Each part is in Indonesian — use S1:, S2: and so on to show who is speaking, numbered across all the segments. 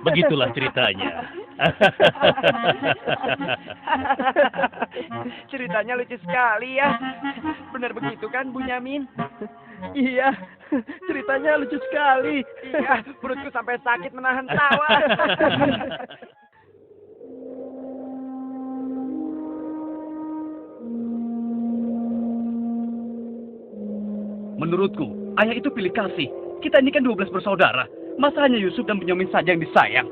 S1: Begitulah ceritanya.
S2: Ceritanya lucu sekali ya. Benar begitu kan, Bunyamin?
S3: Iya, ceritanya lucu sekali.
S2: Iya, perutku sampai sakit menahan tawa.
S3: Menurutku, ayah itu pilih kasih. Kita ini kan 12 bersaudara. Masa hanya Yusuf dan Benyamin saja yang disayang?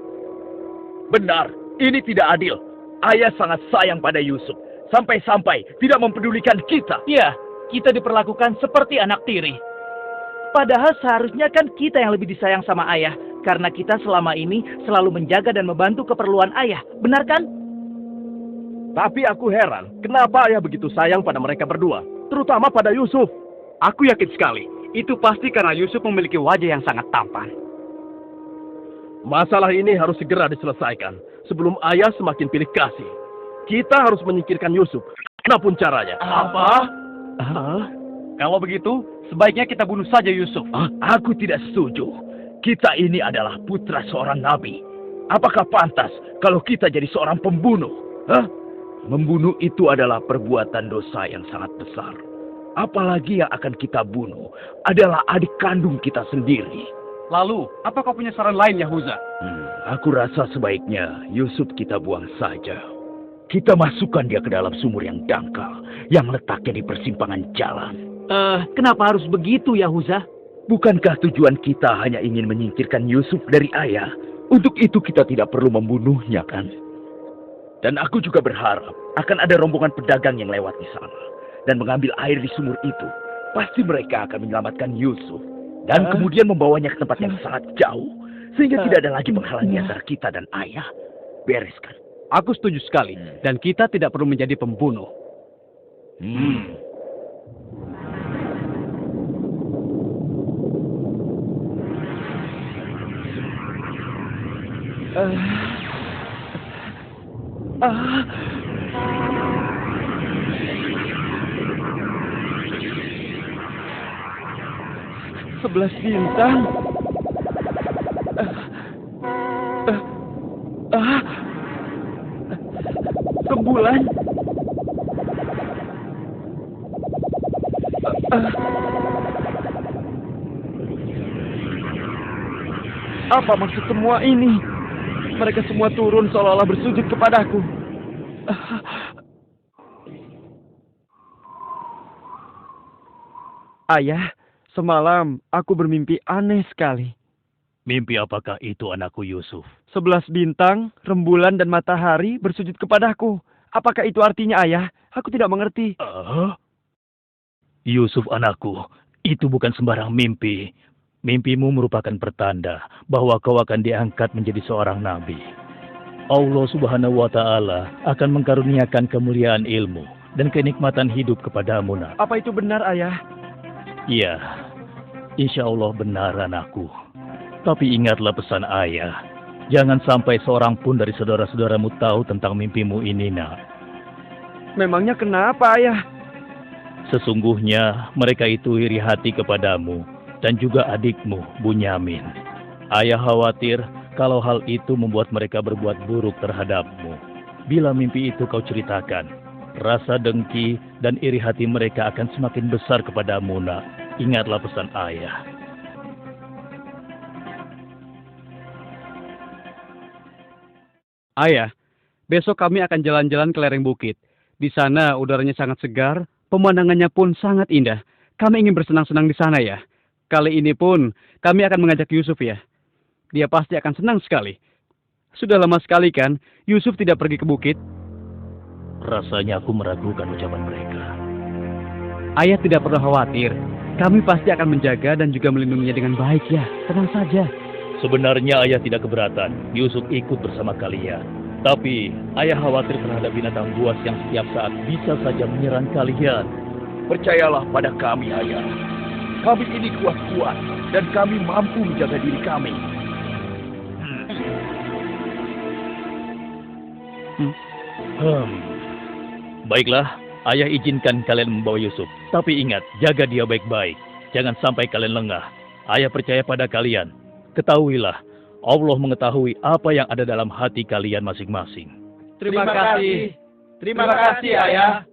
S4: Benar, ini tidak adil. Ayah sangat sayang pada Yusuf. Sampai-sampai tidak mempedulikan kita.
S1: Ya, kita diperlakukan seperti anak tiri. Padahal seharusnya kan kita yang lebih disayang sama ayah. Karena kita selama ini selalu menjaga dan membantu keperluan ayah. Benar kan?
S4: Tapi aku heran, kenapa ayah begitu sayang pada mereka berdua? Terutama pada Yusuf.
S3: Aku yakin sekali, itu pasti karena Yusuf memiliki wajah yang sangat tampan.
S4: Masalah ini harus segera diselesaikan sebelum ayah semakin pilih kasih. Kita harus menyingkirkan Yusuf, apapun caranya.
S3: Apa? Kalau begitu, sebaiknya kita bunuh saja Yusuf.
S4: Aku tidak setuju. Kita ini adalah putra seorang nabi. Apakah pantas kalau kita jadi seorang pembunuh? Membunuh itu adalah perbuatan dosa yang sangat besar. Apalagi yang akan kita bunuh adalah adik kandung kita sendiri.
S3: Lalu, apa kau punya saran lain, Yahuza?
S4: Aku rasa sebaiknya Yusuf kita buang saja. Kita masukkan dia ke dalam sumur yang dangkal, yang letaknya di persimpangan jalan.
S1: Kenapa harus begitu, Yahuza?
S4: Bukankah tujuan kita hanya ingin menyingkirkan Yusuf dari ayah? Untuk itu kita tidak perlu membunuhnya, kan? Dan aku juga berharap akan ada rombongan pedagang yang lewat di sana dan mengambil air di sumur itu. Pasti mereka akan menyelamatkan Yusuf dan kemudian membawanya ke tempat yang sangat jauh, sehingga tidak ada lagi penghalang antara kita dan ayah. Bereskan.
S3: Aku setuju sekali, dan kita tidak perlu menjadi pembunuh. Sebelas bintang. Rembulan. Apa maksud semua ini? Mereka semua turun seolah-olah bersujud kepadaku. Ayah, semalam aku bermimpi aneh sekali.
S1: Mimpi apakah itu anakku Yusuf?
S3: 11 bintang, rembulan, dan matahari bersujud kepadaku. Apakah itu artinya, ayah? Aku tidak mengerti.
S1: Yusuf anakku, itu bukan sembarang mimpi. Mimpimu merupakan pertanda bahwa kau akan diangkat menjadi seorang nabi. Allah Subhanahu wa Ta'ala akan mengkaruniakan kemuliaan ilmu dan kenikmatan hidup kepadamu, nak.
S3: Apa itu benar, ayah?
S1: Iya, insya Allah benar, anakku. Tapi ingatlah pesan ayah. Jangan sampai seorang pun dari saudara-saudaramu tahu tentang mimpimu ini, nak.
S3: Memangnya kenapa, ayah?
S1: Sesungguhnya mereka itu iri hati kepadamu dan juga adikmu, Bunyamin. Ayah khawatir kalau hal itu membuat mereka berbuat buruk terhadapmu. Bila mimpi itu kau ceritakan, rasa dengki dan iri hati mereka akan semakin besar kepadamu, nak. Ingatlah pesan ayah.
S3: Ayah, besok kami akan jalan-jalan ke lereng bukit. Di sana udaranya sangat segar, pemandangannya pun sangat indah. Kami ingin bersenang-senang di sana, ya. Kali ini pun kami akan mengajak Yusuf, ya. Dia pasti akan senang sekali. Sudah lama sekali kan Yusuf tidak pergi ke bukit.
S1: Rasanya aku meragukan ucapan mereka.
S3: Ayah tidak perlu khawatir. Kami pasti akan menjaga dan juga melindunginya dengan baik, ya. Tenang saja.
S1: Sebenarnya ayah tidak keberatan Yusuf ikut bersama kalian. Tapi ayah khawatir terhadap binatang buas yang setiap saat bisa saja menyerang kalian.
S4: Percayalah pada kami, ayah. Kami ini kuat-kuat dan kami mampu menjaga diri kami.
S1: Baiklah, ayah izinkan kalian membawa Yusuf. Tapi ingat, jaga dia baik-baik. Jangan sampai kalian lengah. Ayah percaya pada kalian. Ketahuilah, Allah mengetahui apa yang ada dalam hati kalian masing-masing.
S3: Terima kasih. Terima kasih, Ayah.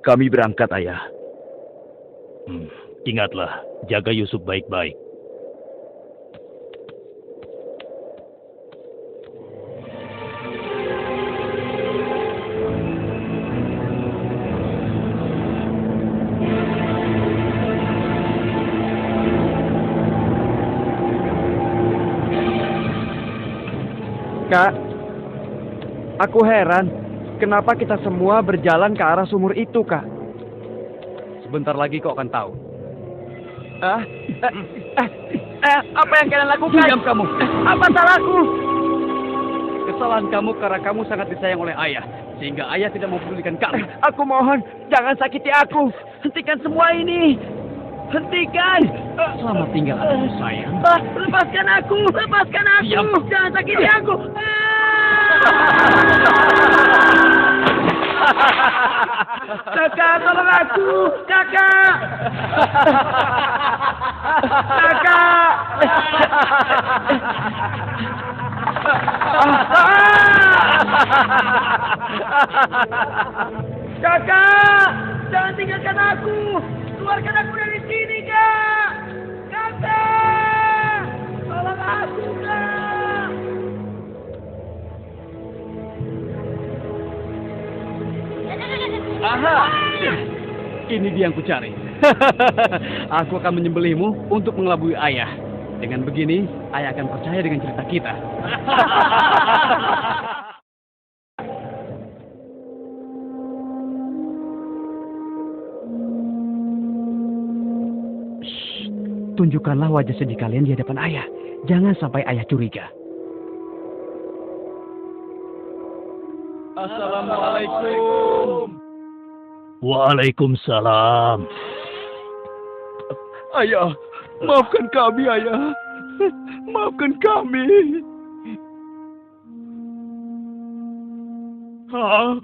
S4: Kami berangkat, Ayah.
S1: Ingatlah, jaga Yusuf baik-baik.
S2: Kak, aku heran. Kenapa kita semua berjalan ke arah sumur itu, Kak?
S3: Sebentar lagi kau akan tahu.
S2: Apa yang kalian lakukan?
S3: Diam kamu.
S2: Apa salahku?
S3: Kesalahan kamu karena kamu sangat disayang oleh ayah. Sehingga ayah tidak mempedulikan kamu.
S2: Aku mohon, jangan sakiti aku. Hentikan semua ini. Hentikan.
S3: Selamat tinggal anakku sayang.
S2: Lepaskan aku. Lepaskan aku.
S3: Diam.
S2: Jangan sakiti aku. Kakak, tolong aku. Kakak. Kakak. Kakak, jangan tinggalkan aku. Keluarkan aku dari sini, Kak. Kakak, tolong aku, Kak.
S3: Aha! Ini dia yang kucari. Aku akan menyembelihmu untuk mengelabui ayah. Dengan begini, ayah akan percaya dengan cerita kita. Shh, tunjukkanlah wajah sedih kalian di hadapan ayah. Jangan sampai ayah curiga. Assalamualaikum.
S1: Waalaikumsalam.
S3: Ayah, maafkan kami, ayah. Maafkan kami.
S1: Hah?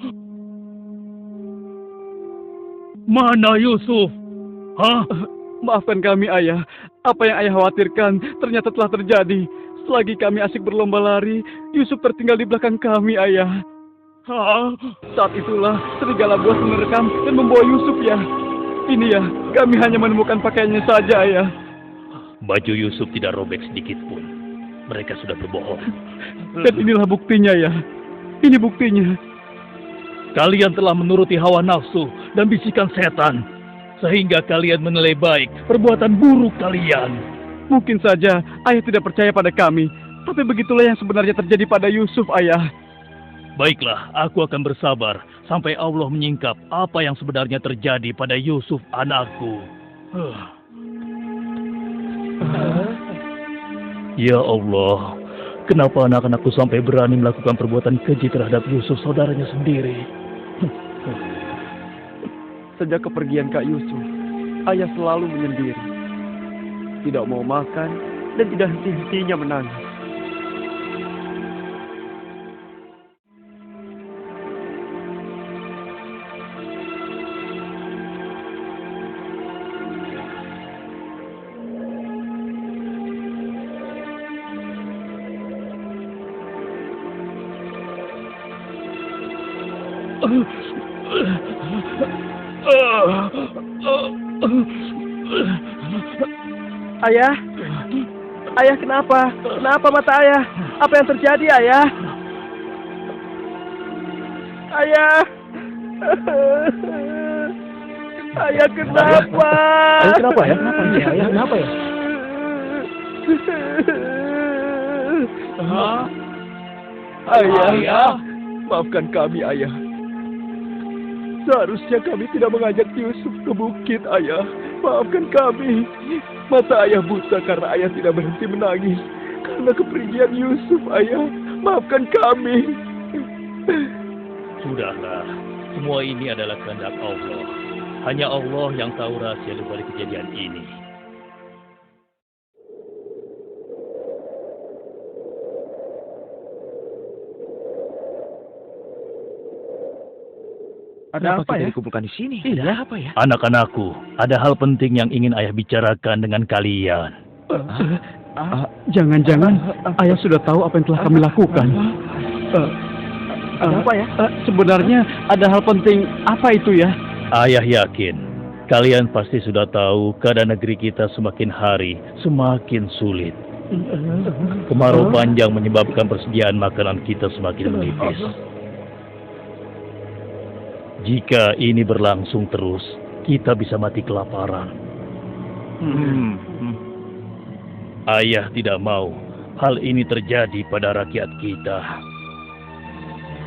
S1: Mana Yusuf? Hah?
S3: Maafkan kami, ayah. Apa yang ayah khawatirkan ternyata telah terjadi. Selagi kami asik berlomba lari, Yusuf tertinggal di belakang kami, ayah.
S1: Hah?
S3: Saat itulah serigala buas menerkam dan membawa Yusuf, ya. Ini ya, kami hanya menemukan pakaiannya saja, ayah.
S1: Baju Yusuf tidak robek sedikit pun. Mereka sudah berbohong.
S3: Dan inilah buktinya, ya. Ini buktinya.
S1: Kalian telah menuruti hawa nafsu dan bisikan setan. Sehingga kalian menilai baik perbuatan buruk kalian.
S3: Mungkin saja ayah tidak percaya pada kami. Tapi begitulah yang sebenarnya terjadi pada Yusuf, ayah.
S1: Baiklah, aku akan bersabar sampai Allah menyingkap apa yang sebenarnya terjadi pada Yusuf anakku. Ya Allah, kenapa anak-anakku sampai berani melakukan perbuatan keji terhadap Yusuf saudaranya sendiri?
S2: Sejak kepergian Kak Yusuf, ayah selalu menyendiri. Tidak mau makan dan tidak henti-hentinya menangis. Ayah, ayah kenapa? Kenapa mata ayah? Apa yang terjadi, ayah? Ayah, ayah kenapa?
S4: Ayah kenapa ya? Kenapa ya? Ayah kenapa ya?
S2: Ayah, maafkan kami, ayah. Seharusnya kami tidak mengajak Yusuf ke bukit, ayah. Maafkan kami. Mata ayah buta karena ayah tidak berhenti menangis. Karena kepergian Yusuf, ayah. Maafkan kami.
S1: Sudahlah, semua ini adalah kehendak Allah. Hanya Allah yang tahu rahasia di balik kejadian ini.
S2: Ada apa ya?
S4: dikumpulkan di sini?
S3: Iya.
S4: Ada apa ya?
S1: Anak-anakku, ada hal penting yang ingin ayah bicarakan dengan kalian.
S3: Jangan-jangan ayah sudah tahu apa yang telah kami lakukan.
S2: Ada apa ya?
S3: Sebenarnya ada hal penting apa itu ya?
S1: Ayah yakin, kalian pasti sudah tahu keadaan negeri kita semakin hari semakin sulit. Kemarau panjang menyebabkan persediaan makanan kita semakin menipis. Jika ini berlangsung terus, kita bisa mati kelaparan. Ayah tidak mau hal ini terjadi pada rakyat kita.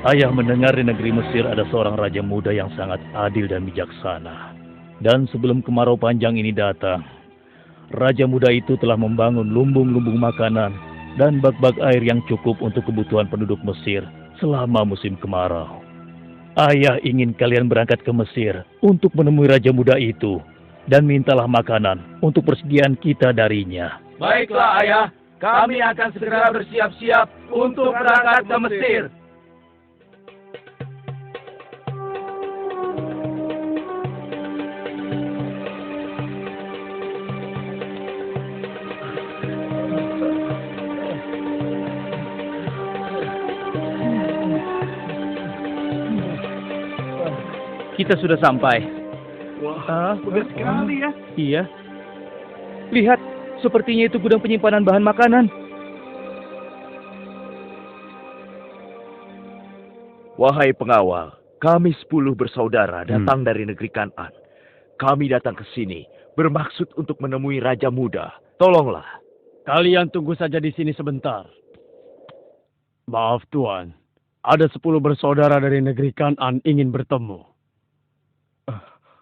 S1: Ayah mendengar di negeri Mesir ada seorang raja muda yang sangat adil dan bijaksana. Dan sebelum kemarau panjang ini datang, raja muda itu telah membangun lumbung-lumbung makanan dan bak-bak air yang cukup untuk kebutuhan penduduk Mesir selama musim kemarau. Ayah ingin kalian berangkat ke Mesir untuk menemui raja muda itu dan mintalah makanan untuk persediaan kita darinya.
S4: Baiklah, Ayah. Kami akan segera bersiap-siap untuk berangkat ke Mesir.
S3: Kita sudah sampai.
S2: Wah, benar sekali ya.
S3: Iya. Lihat, sepertinya itu gudang penyimpanan bahan makanan.
S4: Wahai pengawal, kami 10 bersaudara datang dari negeri Kan'an. Kami datang ke sini bermaksud untuk menemui Raja Muda. Tolonglah.
S3: Kalian tunggu saja di sini sebentar. Maaf Tuan, ada 10 bersaudara dari negeri Kan'an ingin bertemu.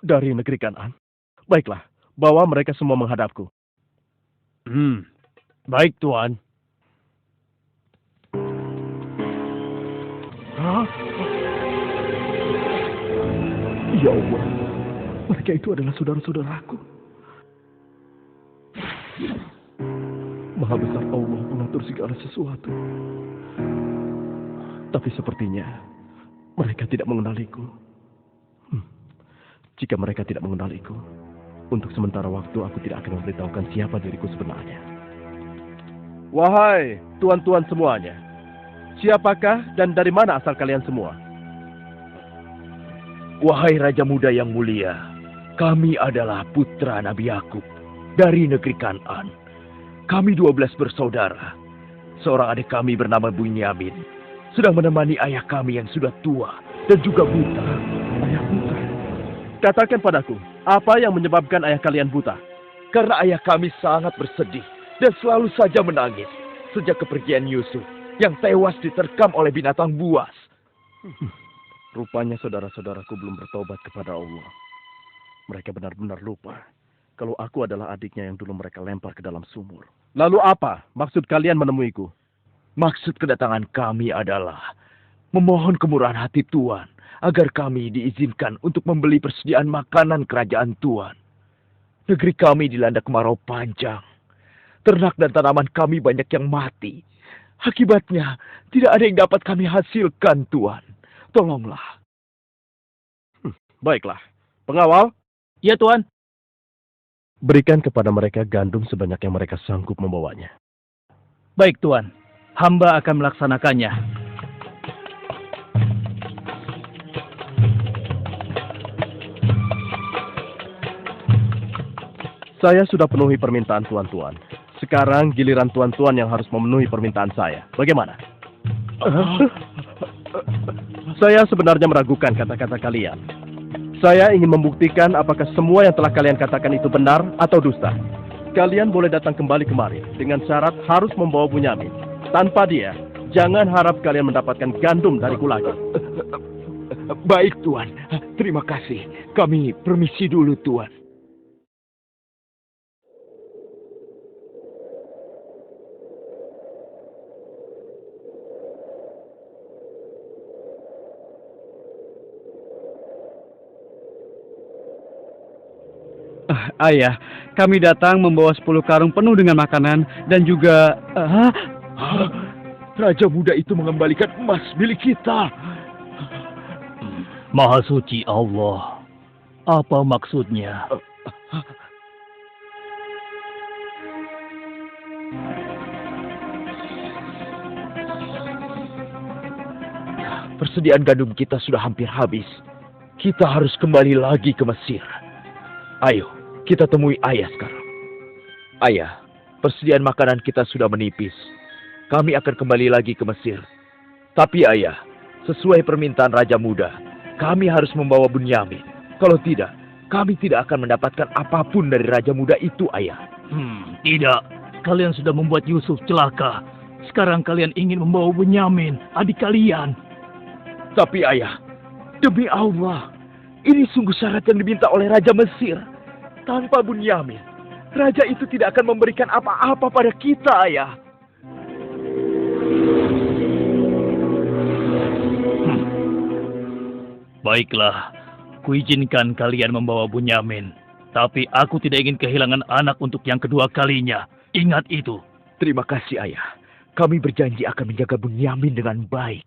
S2: Dari negeri Kan'an. Baiklah, bawa mereka semua menghadapku.
S3: Baik Tuan.
S2: Hah? Ya Allah, mereka itu adalah saudara-saudaraku. Maha besar Allah mengatur segala sesuatu. Tapi sepertinya mereka tidak mengenaliku. Jika mereka tidak mengenaliku, untuk sementara waktu aku tidak akan memberitahukan siapa diriku sebenarnya. Wahai tuan-tuan semuanya, siapakah dan dari mana asal kalian semua?
S4: Wahai Raja Muda yang mulia, kami adalah putra Nabi Yakub dari negeri Kan'an. Kami 12 bersaudara. Seorang adik kami bernama Bunyamin sedang menemani ayah kami yang sudah tua dan juga buta.
S2: Ayah buta. Katakan padaku, apa yang menyebabkan ayah kalian buta?
S4: Karena ayah kami sangat bersedih dan selalu saja menangis sejak kepergian Yusuf yang tewas diterkam oleh binatang buas.
S2: Rupanya saudara-saudaraku belum bertobat kepada Allah. Mereka benar-benar lupa kalau aku adalah adiknya yang dulu mereka lempar ke dalam sumur. Lalu apa maksud kalian menemuiku?
S4: Maksud kedatangan kami adalah memohon kemurahan hati Tuan agar kami diizinkan untuk membeli persediaan makanan kerajaan Tuan. Negeri kami dilanda kemarau panjang. Ternak dan tanaman kami banyak yang mati. Akibatnya, tidak ada yang dapat kami hasilkan, Tuan. Tolonglah.
S2: Baiklah. Pengawal,
S3: Iya Tuan.
S2: berikan kepada mereka gandum sebanyak yang mereka sanggup membawanya.
S3: Baik Tuan, hamba akan melaksanakannya.
S2: Saya sudah penuhi permintaan tuan-tuan. Sekarang giliran tuan-tuan yang harus memenuhi permintaan saya. Bagaimana? Saya sebenarnya meragukan kata-kata kalian. Saya ingin membuktikan apakah semua yang telah kalian katakan itu benar atau dusta. Kalian boleh datang kembali kemari dengan syarat harus membawa Bunyamin. Tanpa dia, jangan harap kalian mendapatkan gandum dariku lagi.
S4: Baik, Tuan. Terima kasih. Kami permisi dulu, Tuan.
S3: Ayah, kami datang membawa 10 karung penuh dengan makanan dan juga...
S4: Raja muda itu mengembalikan emas milik kita.
S1: Maha suci Allah. Apa maksudnya?
S4: Persediaan gandum kita sudah hampir habis. Kita harus kembali lagi ke Mesir. Ayo, kita temui ayah sekarang. Ayah, persediaan makanan kita sudah menipis. Kami akan kembali lagi ke Mesir. Tapi ayah, sesuai permintaan Raja Muda, kami harus membawa Bunyamin. Kalau tidak, kami tidak akan mendapatkan apapun dari Raja Muda itu, ayah.
S1: Tidak. Kalian sudah membuat Yusuf celaka. Sekarang kalian ingin membawa Bunyamin, adik kalian.
S4: Tapi ayah, demi Allah, ini sungguh syarat yang diminta oleh Raja Mesir. Tanpa Bunyamin, Raja itu tidak akan memberikan apa-apa pada kita, ayah.
S1: Baiklah, kuizinkan kalian membawa Bunyamin. Tapi aku tidak ingin kehilangan anak untuk yang kedua kalinya. Ingat itu.
S4: Terima kasih, ayah. Kami berjanji akan menjaga Bunyamin dengan baik.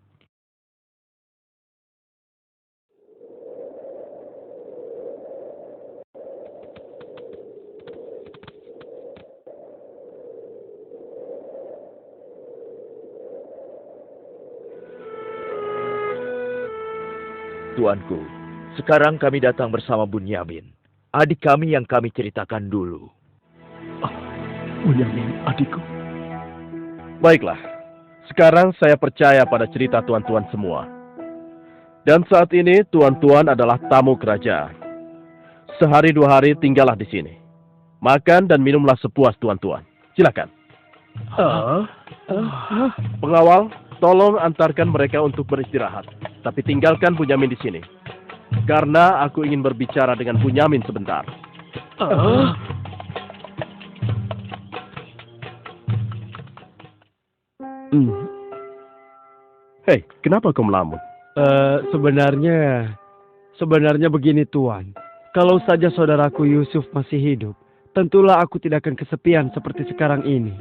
S4: Tuanku, sekarang kami datang bersama Bunyamin, adik kami yang kami ceritakan dulu.
S2: Bunyamin, adikku.
S5: Baiklah, sekarang saya percaya pada cerita tuan-tuan semua. Dan saat ini tuan-tuan adalah tamu kerajaan. Sehari 2 hari tinggallah di sini. Makan dan minumlah sepuas tuan-tuan. Silakan. Pengawal, tolong antarkan mereka untuk beristirahat. Tapi tinggalkan Bunyamin di sini. Karena aku ingin berbicara dengan Bunyamin sebentar. Hei, kenapa kau melamun?
S3: Sebenarnya begini Tuan. Kalau saja saudaraku Yusuf masih hidup, tentulah aku tidak akan kesepian seperti sekarang ini.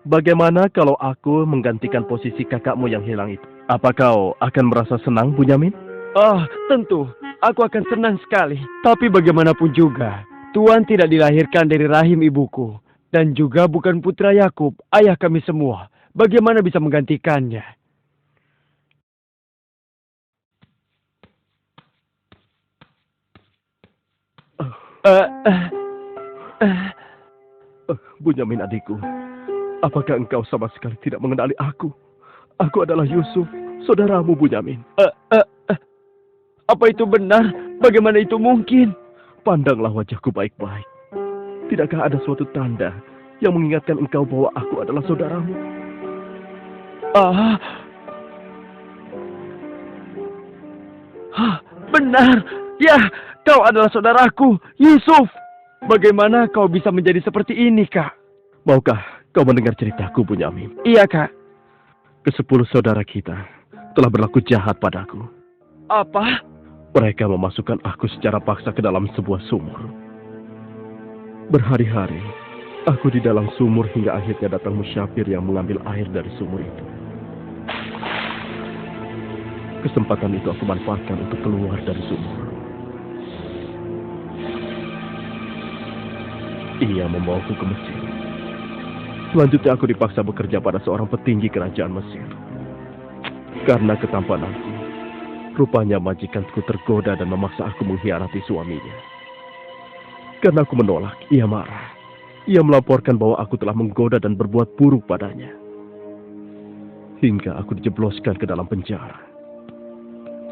S5: Bagaimana kalau aku menggantikan posisi kakakmu yang hilang itu? Apa kau akan merasa senang, Bunyamin?
S3: Tentu. Aku akan senang sekali. Tapi bagaimanapun juga, Tuan tidak dilahirkan dari rahim ibuku. Dan juga bukan putra Yakub, ayah kami semua. Bagaimana bisa menggantikannya?
S5: Bunyamin adikku, apakah engkau sama sekali tidak mengenali aku? Aku adalah Yusuf, saudaramu Bunyamin.
S3: Apa itu benar? Bagaimana itu mungkin?
S5: Pandanglah wajahku baik-baik. Tidakkah ada suatu tanda yang mengingatkan engkau bahwa aku adalah saudaramu?
S3: Benar. Ya, kau adalah saudaraku, Yusuf. Bagaimana kau bisa menjadi seperti ini, Kak?
S5: Maukah kau mendengar ceritaku, Bunyamin?
S3: Iya, Kak.
S5: Ke-10 saudara kita telah berlaku jahat padaku.
S3: Apa?
S5: Mereka memasukkan aku secara paksa ke dalam sebuah sumur. Berhari-hari, aku di dalam sumur hingga akhirnya datang musyafir yang mengambil air dari sumur itu. Kesempatan itu aku manfaatkan untuk keluar dari sumur. Ia membawaku ke Mesir. Selanjutnya aku dipaksa bekerja pada seorang petinggi kerajaan Mesir. Karena ketampananku, rupanya majikanku tergoda dan memaksa aku mengkhianati suaminya. Karena aku menolak, ia marah. Ia melaporkan bahwa aku telah menggoda dan berbuat buruk padanya. Hingga aku dijebloskan ke dalam penjara.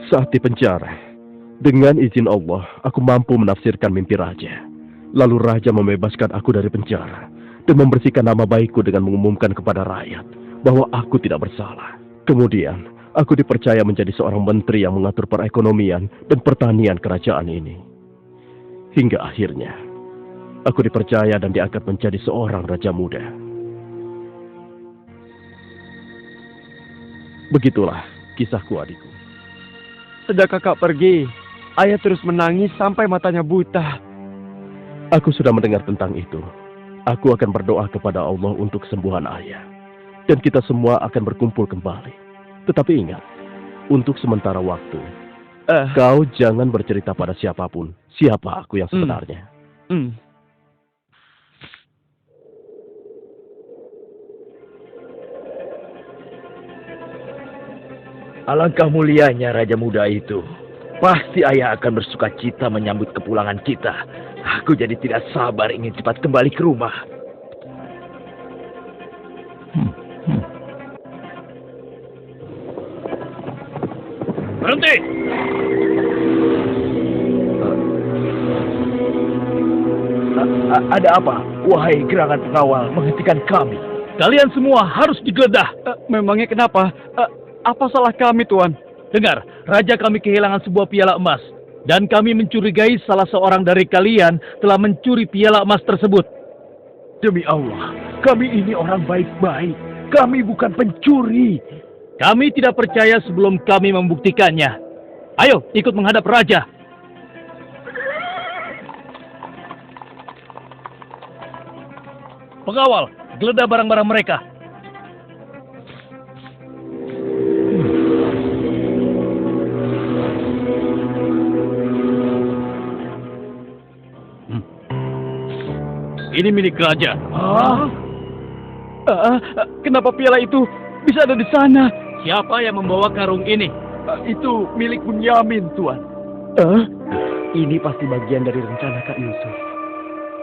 S5: Saat di penjara, dengan izin Allah, aku mampu menafsirkan mimpi raja. Lalu raja membebaskan aku dari penjara dan membersihkan nama baikku dengan mengumumkan kepada rakyat bahwa aku tidak bersalah. Kemudian, aku dipercaya menjadi seorang menteri yang mengatur perekonomian dan pertanian kerajaan ini. Hingga akhirnya, aku dipercaya dan diangkat menjadi seorang raja muda. Begitulah kisahku, adikku.
S3: Sejak kakak pergi, ayah terus menangis sampai matanya buta.
S5: Aku sudah mendengar tentang itu. Aku akan berdoa kepada Allah untuk kesembuhan ayah. Dan kita semua akan berkumpul kembali. Tetapi ingat, untuk sementara waktu, Kau jangan bercerita pada siapapun siapa aku yang sebenarnya.
S4: Alangkah mulianya Raja Muda itu. Pasti ayah akan bersuka cita menyambut kepulangan kita. Aku jadi tidak sabar ingin cepat kembali ke rumah.
S1: Berhenti!
S4: Ada apa? Wahai gerangan pengawal menghentikan kami.
S1: Kalian semua harus digeledah.
S3: Memangnya kenapa? Apa salah kami, Tuan?
S1: Dengar, raja kami kehilangan sebuah piala emas. Dan kami mencurigai salah seorang dari kalian telah mencuri piala emas tersebut.
S4: Demi Allah, kami ini orang baik-baik. Kami bukan pencuri.
S1: Kami tidak percaya sebelum kami membuktikannya. Ayo, ikut menghadap raja. Pengawal, geledah barang-barang mereka. Ini milik raja.
S3: Kenapa piala itu bisa ada di sana?
S1: Siapa yang membawa karung ini?
S2: Itu milik Bunyamin, Tuan.
S3: Ini pasti bagian dari rencana Kak Yusuf.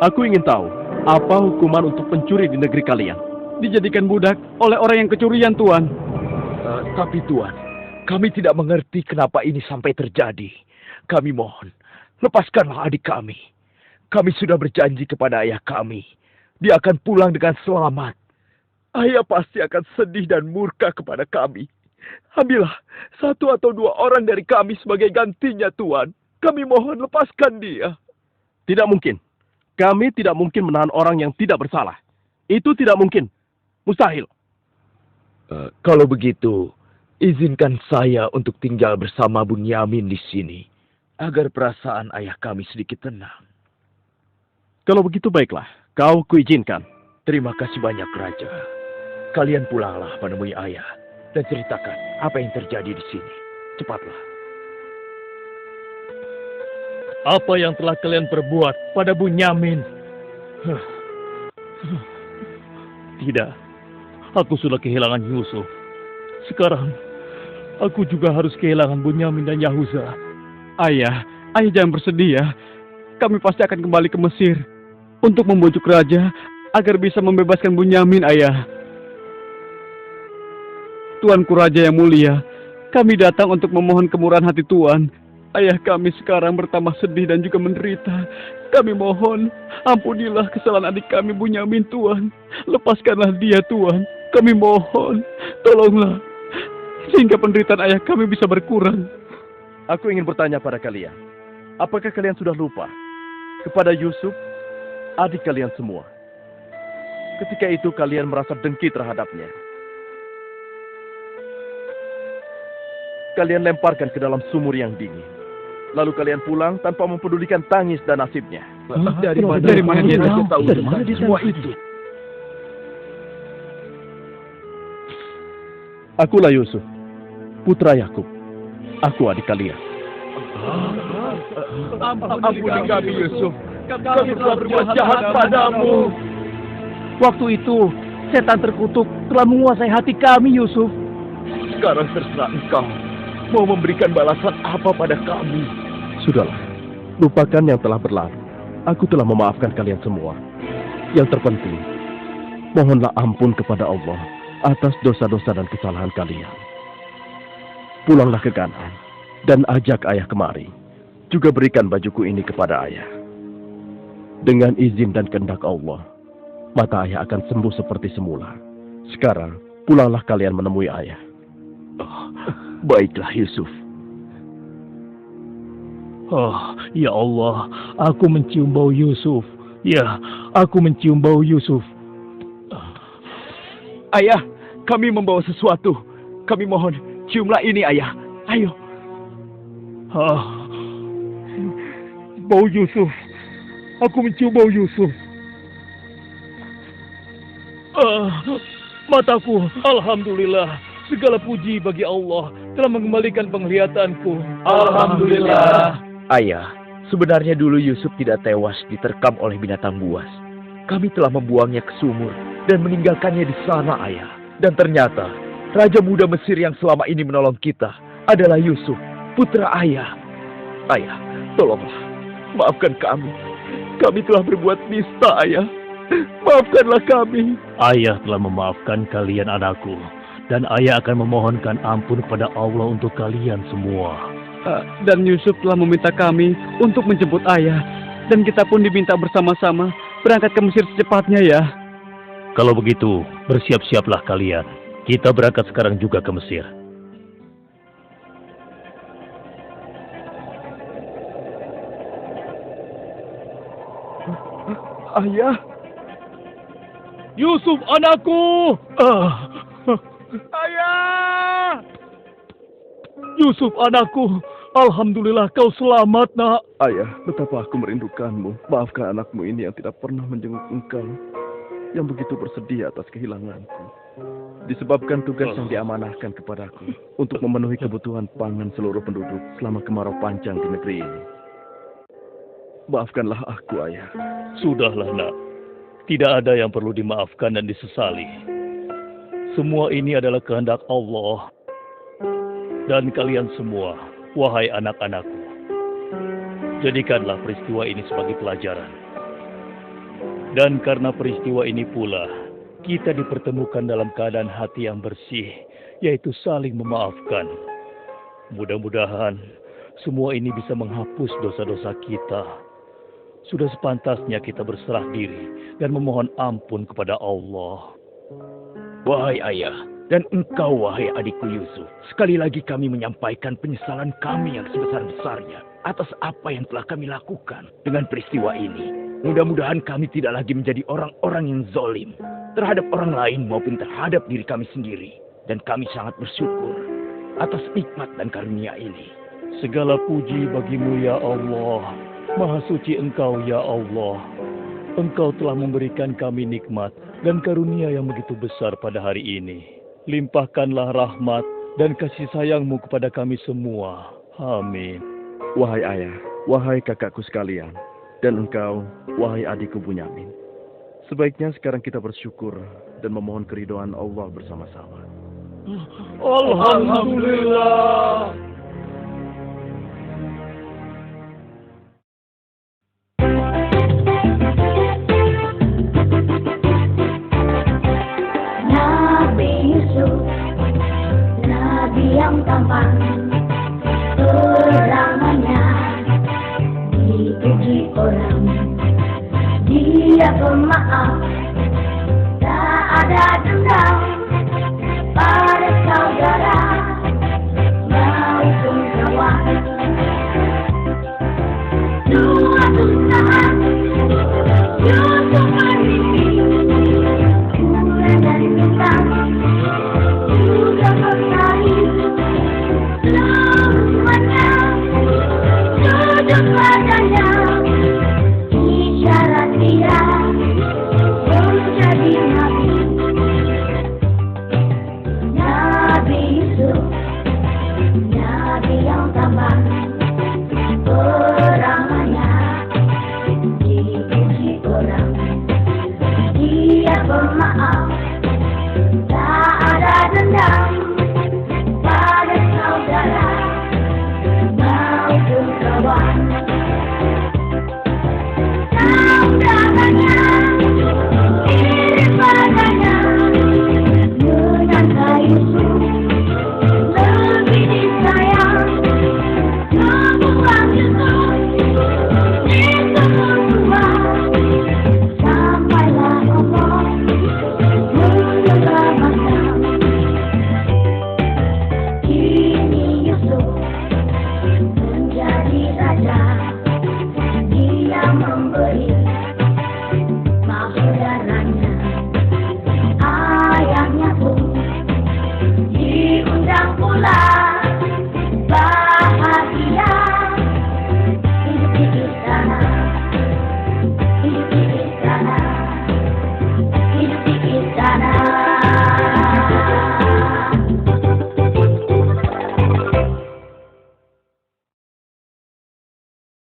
S5: Aku ingin tahu, apa hukuman untuk pencuri di negeri kalian?
S3: Dijadikan budak oleh orang yang kecurian, Tuan.
S4: Tapi Tuan, kami tidak mengerti kenapa ini sampai terjadi. Kami mohon, lepaskanlah adik kami. Kami sudah berjanji kepada ayah kami. Dia akan pulang dengan selamat. Ayah pasti akan sedih dan murka kepada kami. Ambillah 1 atau 2 orang dari kami sebagai gantinya, Tuan. Kami mohon lepaskan dia.
S5: Tidak mungkin. Kami tidak mungkin menahan orang yang tidak bersalah. Itu tidak mungkin. Mustahil.
S4: Kalau begitu, izinkan saya untuk tinggal bersama Bunyamin di sini. Agar perasaan ayah kami sedikit tenang.
S5: Kalau begitu baiklah. Kau kuizinkan.
S4: Terima kasih banyak, Raja. Kalian pulanglah menemui ayah. Dan ceritakan apa yang terjadi di sini. Cepatlah.
S1: Apa yang telah kalian perbuat pada Bunyamin? Tidak. Aku sudah kehilangan Yusuf. Sekarang, aku juga harus kehilangan Bunyamin dan Yahuza.
S3: Ayah jangan bersedih ya. Kami pasti akan kembali ke Mesir untuk membujuk raja agar bisa membebaskan Bunyamin, ayah. Tuanku Raja yang mulia, kami datang untuk memohon kemurahan hati Tuan. Ayah kami sekarang bertambah sedih dan juga menderita. Kami mohon, ampunilah kesalahan adik kami Bunyamin, Tuan. Lepaskanlah dia, Tuan. Kami mohon, tolonglah, sehingga penderitaan ayah kami bisa berkurang.
S5: Aku ingin bertanya pada kalian. Apakah kalian sudah lupa kepada Yusuf, adik kalian semua? Ketika itu kalian merasa dengki terhadapnya. Kalian lemparkan ke dalam sumur yang dingin. Lalu kalian pulang tanpa mempedulikan tangis dan nasibnya.
S4: Dari mana dia tahu semua itu?
S5: Akulah Yusuf, putra Yakub. Aku adik kalian.
S2: Ampuni kami, Yusuf. Kami telah berbuat jahat padamu.
S1: Waktu itu, setan terkutuk telah menguasai hati kami, Yusuf.
S2: Sekarang terserah engkau. Mau memberikan balasan apa pada kami?
S5: Sudahlah, lupakan yang telah berlalu. Aku telah memaafkan kalian semua. Yang terpenting, mohonlah ampun kepada Allah atas dosa-dosa dan kesalahan kalian. Pulanglah ke Kanaan dan ajak ayah kemari. Juga berikan bajuku ini kepada ayah. Dengan izin dan kehendak Allah, mata ayah akan sembuh seperti semula. Sekarang, pulanglah kalian menemui ayah.
S4: Baiklah, Yusuf.
S1: Oh, ya Allah, aku mencium bau Yusuf. Ya, aku mencium bau Yusuf.
S2: Ayah, kami membawa sesuatu. Kami mohon, ciumlah ini, ayah. Ayo.
S1: Bau Yusuf. Aku mencium bau Yusuf. Mataku, alhamdulillah. Segala puji bagi Allah telah mengembalikan penglihatanku.
S2: Alhamdulillah.
S4: Ayah, sebenarnya dulu Yusuf tidak tewas diterkam oleh binatang buas. Kami telah membuangnya ke sumur dan meninggalkannya di sana, Ayah. Dan ternyata, Raja Muda Mesir yang selama ini menolong kita adalah Yusuf, putra Ayah. Ayah, tolonglah, maafkan kami. Kami telah berbuat nista, Ayah. Maafkanlah kami.
S1: Ayah telah memaafkan kalian anakku. Dan ayah akan memohonkan ampun kepada Allah untuk kalian semua.
S3: Dan Yusuf telah meminta kami untuk menjemput ayah. Dan kita pun diminta bersama-sama berangkat ke Mesir secepatnya ya.
S1: Kalau begitu, bersiap-siaplah kalian. Kita berangkat sekarang juga ke Mesir.
S2: Ayah.
S1: Yusuf anakku!
S2: Ayah!
S1: Yusuf anakku! Alhamdulillah kau selamat, nak.
S5: Ayah, betapa aku merindukanmu. Maafkan anakmu ini yang tidak pernah menjenguk engkau, yang begitu bersedih atas kehilanganku. Disebabkan tugas yang diamanahkan kepadaku untuk memenuhi kebutuhan pangan seluruh penduduk selama kemarau panjang di negeri ini. Maafkanlah aku, Ayah.
S1: Sudahlah, nak. Tidak ada yang perlu dimaafkan dan disesali. Semua ini adalah kehendak Allah. Dan kalian semua, wahai anak-anakku, jadikanlah peristiwa ini sebagai pelajaran. Dan karena peristiwa ini pula, kita dipertemukan dalam keadaan hati yang bersih, yaitu saling memaafkan. Mudah-mudahan semua ini bisa menghapus dosa-dosa kita. Sudah sepantasnya kita berserah diri dan memohon ampun kepada Allah.
S4: Wahai ayah, dan engkau wahai adikku Yusuf, sekali lagi kami menyampaikan penyesalan kami yang sebesar-besarnya atas apa yang telah kami lakukan dengan peristiwa ini. Mudah-mudahan kami tidak lagi menjadi orang-orang yang zalim terhadap orang lain maupun terhadap diri kami sendiri. Dan kami sangat bersyukur atas nikmat dan karunia ini.
S1: Segala puji bagimu ya Allah. Maha suci Engkau ya Allah. Engkau telah memberikan kami nikmat dan karunia yang begitu besar pada hari ini. Limpahkanlah rahmat dan kasih sayang-Mu kepada kami semua. Amin.
S5: Wahai ayah, wahai kakakku sekalian, dan engkau, wahai adikku Bunyamin. Sebaiknya sekarang kita bersyukur dan memohon keridhaan Allah bersama-sama.
S1: Alhamdulillah.